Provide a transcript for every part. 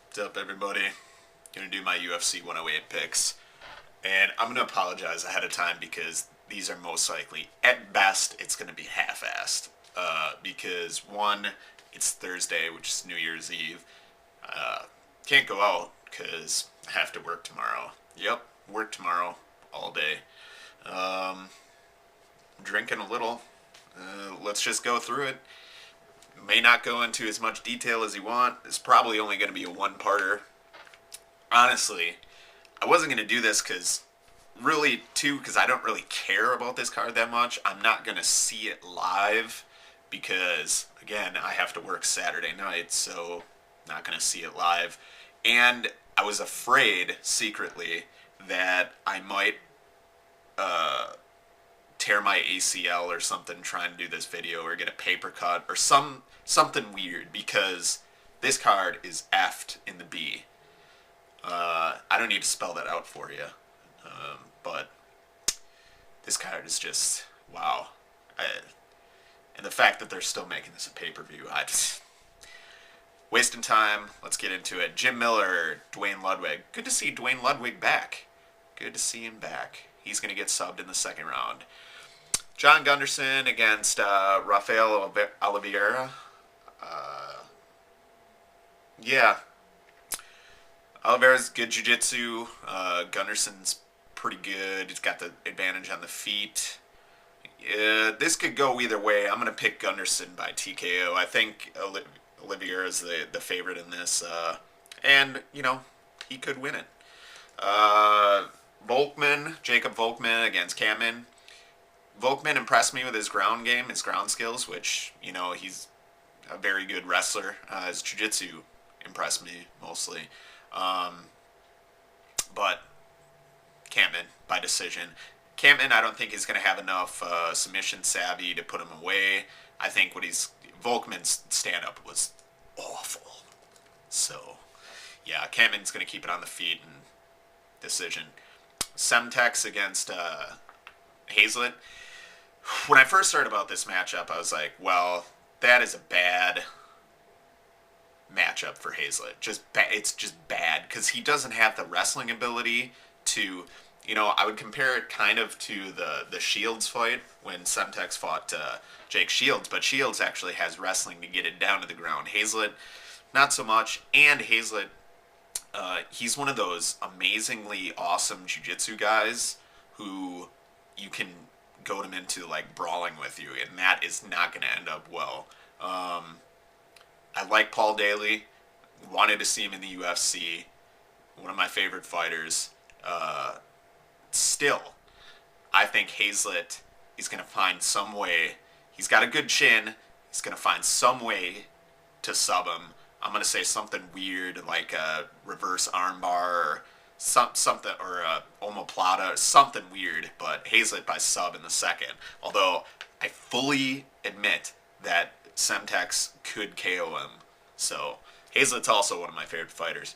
What's up, everybody? Gonna do my UFC 108 picks. And I'm gonna apologize ahead of time because these are most likely, at best, it's gonna be half-assed. Because one, it's Thursday, which is New Year's Eve. Can't go out because I have to work tomorrow. Yep, work tomorrow all day. Drinking a little. Let's just go through it. May not go into as much detail as you want. It's probably only going to be a one-parter. Honestly, I wasn't going to do this because I don't really care about this card that much. I'm not going to see it live because, again, I have to work Saturday night, so not going to see it live. And I was afraid, secretly, that I might tear my ACL or something trying to do this video, or get a paper cut or something weird, because this card is effed in the B. I don't need to spell that out for you, but this card is just wow. And the fact that they're still making this a pay-per-view, wasting time. Let's get into it. Jim Miller, Dwayne Ludwig. Good to see Dwayne Ludwig back. Good to see him back. He's going to get subbed in the second round. John Gunderson against Rafael Oliveira. Yeah. Oliveira's good jiu-jitsu. Gunderson's pretty good. He's got the advantage on the feet. This could go either way. I'm going to pick Gunderson by TKO. I think Oliveira is the favorite in this. And, he could win it. Jacob Volkman against Kamen. Volkman impressed me with his ground game, his ground skills, which, he's a very good wrestler. His jiu-jitsu impressed me mostly. But Kamen by decision. Kamen, I don't think he's going to have enough submission savvy to put him away. I think Volkman's stand-up was awful. So, yeah, Kamen's going to keep it on the feet and decision. Semtex against Hazlett. When I first heard about this matchup, I was like, well, that is a bad matchup for Hazlett. It's just bad because he doesn't have the wrestling ability to, I would compare it kind of to the Shields fight when Semtex fought Jake Shields, but Shields actually has wrestling to get it down to the ground. Hazlett, not so much, and Hazlett, he's one of those amazingly awesome jiu-jitsu guys who you can goad him into like brawling with you, and that is not going to end up well. I like Paul Daly. Wanted to see him in the UFC. One of my favorite fighters. Still, I think Hazlett is going to find some way. He's got a good chin. He's going to find some way to sub him. I'm going to say something weird like a reverse armbar or something, or a omoplata, something weird, but Hazlett by sub in the second. Although I fully admit that Semtex could KO him. So Hazlett's also one of my favorite fighters.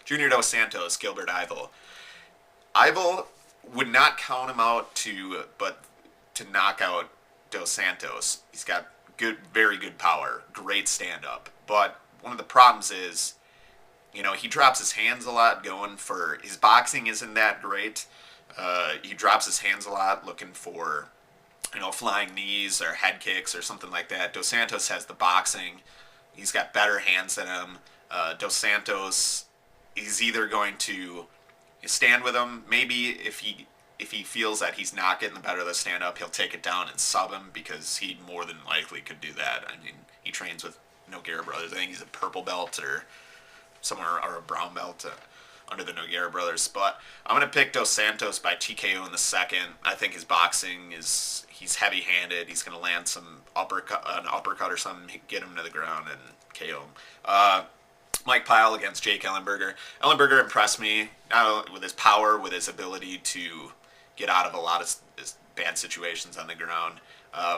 Junior Dos Santos, Gilbert Yvel. Yvel would not count him out to knock out Dos Santos. He's got very good power, great stand-up. But one of the problems is, he drops his hands a lot going for... His boxing isn't that great. He drops his hands a lot looking for, flying knees or head kicks or something like that. Dos Santos has the boxing. He's got better hands than him. Dos Santos is either going to stand with him. Maybe if he feels that he's not getting the better of the stand-up, he'll take it down and sub him, because he more than likely could do that. I mean, he trains with Nogueira brothers. I think he's a purple belt or somewhere, or a brown belt under the Nogueira brothers. But I'm going to pick Dos Santos by TKO in the second. I think his boxing he's heavy-handed. He's going to land an uppercut or something, get him to the ground and KO him. Mike Pyle against Jake Ellenberger. Ellenberger impressed me, not only with his power, with his ability to get out of a lot of bad situations on the ground.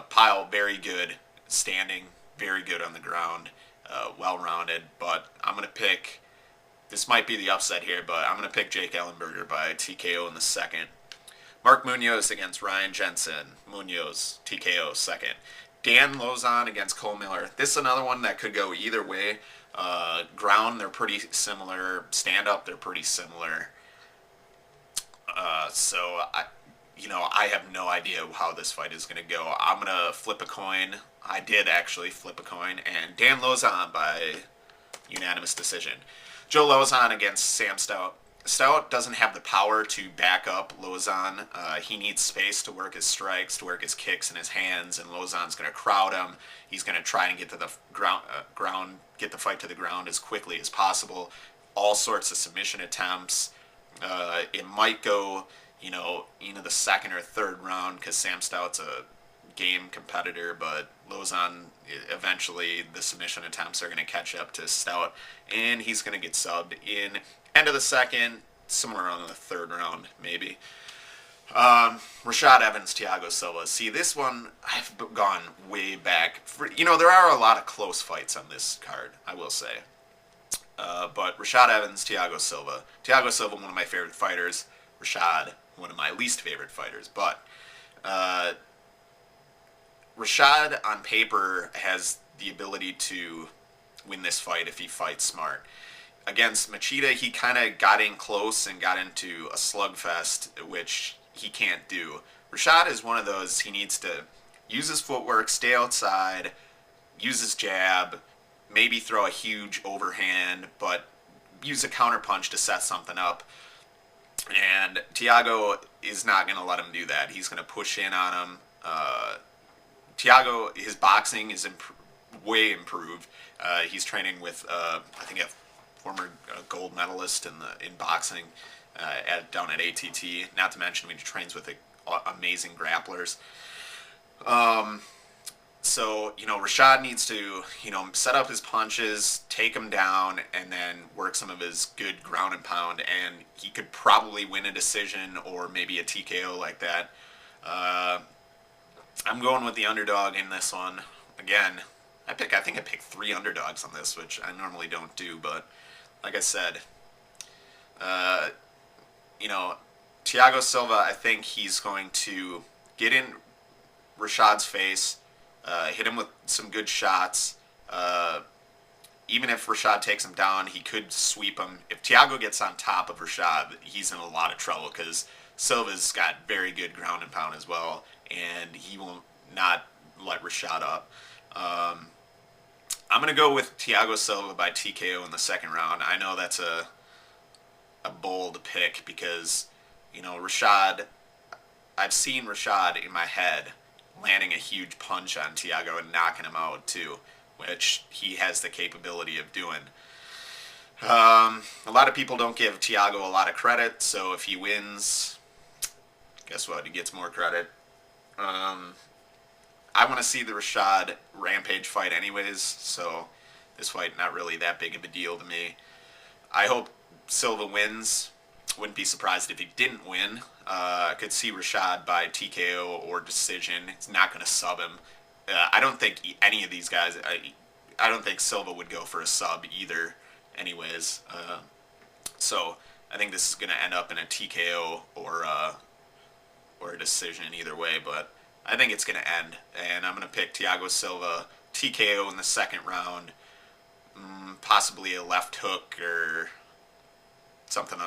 Pyle, very good standing, very good on the ground, well-rounded. But I'm going to pick, this might be the upset here, but I'm going to pick Jake Ellenberger by TKO in the second. Mark Munoz against Ryan Jensen. Munoz, TKO, second. Dan Lozon against Cole Miller. This is another one that could go either way. Ground, they're pretty similar. Stand up, they're pretty similar. So I have no idea how this fight is going to go. I'm going to flip a coin. I did actually flip a coin, and Dan Lozon by unanimous decision. Joe Lozon against Sam Stout. Stout doesn't have the power to back up Lozon. He needs space to work his strikes, to work his kicks and his hands, and Lozon's going to crowd him. He's going to try and get to the ground, get the fight to the ground as quickly as possible. All sorts of submission attempts. It might go, into the second or third round because Sam Stout's a game competitor, but Lozon, eventually the submission attempts are going to catch up to Stout, and he's going to get subbed in end of the second, somewhere around the third round, maybe. Rashad Evans, Thiago Silva. See, this one, I've gone way back. There are a lot of close fights on this card, I will say. But Rashad Evans, Thiago Silva. Thiago Silva, one of my favorite fighters. Rashad, one of my least favorite fighters. But Rashad, on paper, has the ability to win this fight if he fights smart. Against Machida, he kind of got in close and got into a slugfest, which he can't do. Rashad is one of those, he needs to use his footwork, stay outside, use his jab, maybe throw a huge overhand, but use a counterpunch to set something up. And Thiago is not going to let him do that. He's going to push in on him. Thiago, his boxing is way improved. He's training with, I think, a former gold medalist in boxing down at ATT. Not to mention, he trains with amazing grapplers. So, Rashad needs to, set up his punches, take him down, and then work some of his good ground and pound, and he could probably win a decision or maybe a TKO like that. I'm going with the underdog in this one. Again, I think I picked 3 underdogs on this, which I normally don't do, but like I said, Thiago Silva, I think he's going to get in Rashad's face, hit him with some good shots. Even if Rashad takes him down, he could sweep him. If Thiago gets on top of Rashad, he's in a lot of trouble because Silva's got very good ground and pound as well, and he will not let Rashad up. I'm going to go with Thiago Silva by TKO in the second round. I know that's a bold pick because, Rashad, I've seen Rashad in my head landing a huge punch on Thiago and knocking him out too, which he has the capability of doing. A lot of people don't give Thiago a lot of credit, so if he wins, guess what? He gets more credit. I want to see the Rashad Rampage fight anyways, so this fight not really that big of a deal to me. I hope Silva wins. Wouldn't be surprised if he didn't win. I could see Rashad by TKO or decision. It's not going to sub him. I don't think any of these guys, I don't think Silva would go for a sub either anyways. So I think this is going to end up in a TKO or a decision either way, but I think it's going to end. And I'm going to pick Thiago Silva TKO in the second round, possibly a left hook or something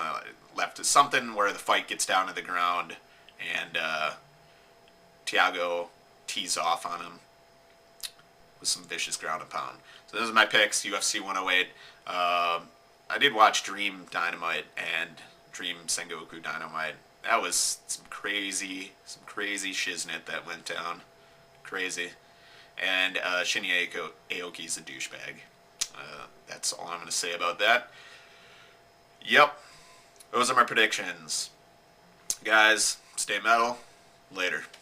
something where the fight gets down to the ground and Thiago tees off on him with some vicious ground and pound. So those are my picks. UFC 108. I did watch Dream Dynamite and Dream Sengoku Dynamite. That was some crazy shiznit that went down. Crazy. And Shinya Aoki's a douchebag. That's all I'm going to say about that. Yep. Those are my predictions. Guys, stay metal. Later.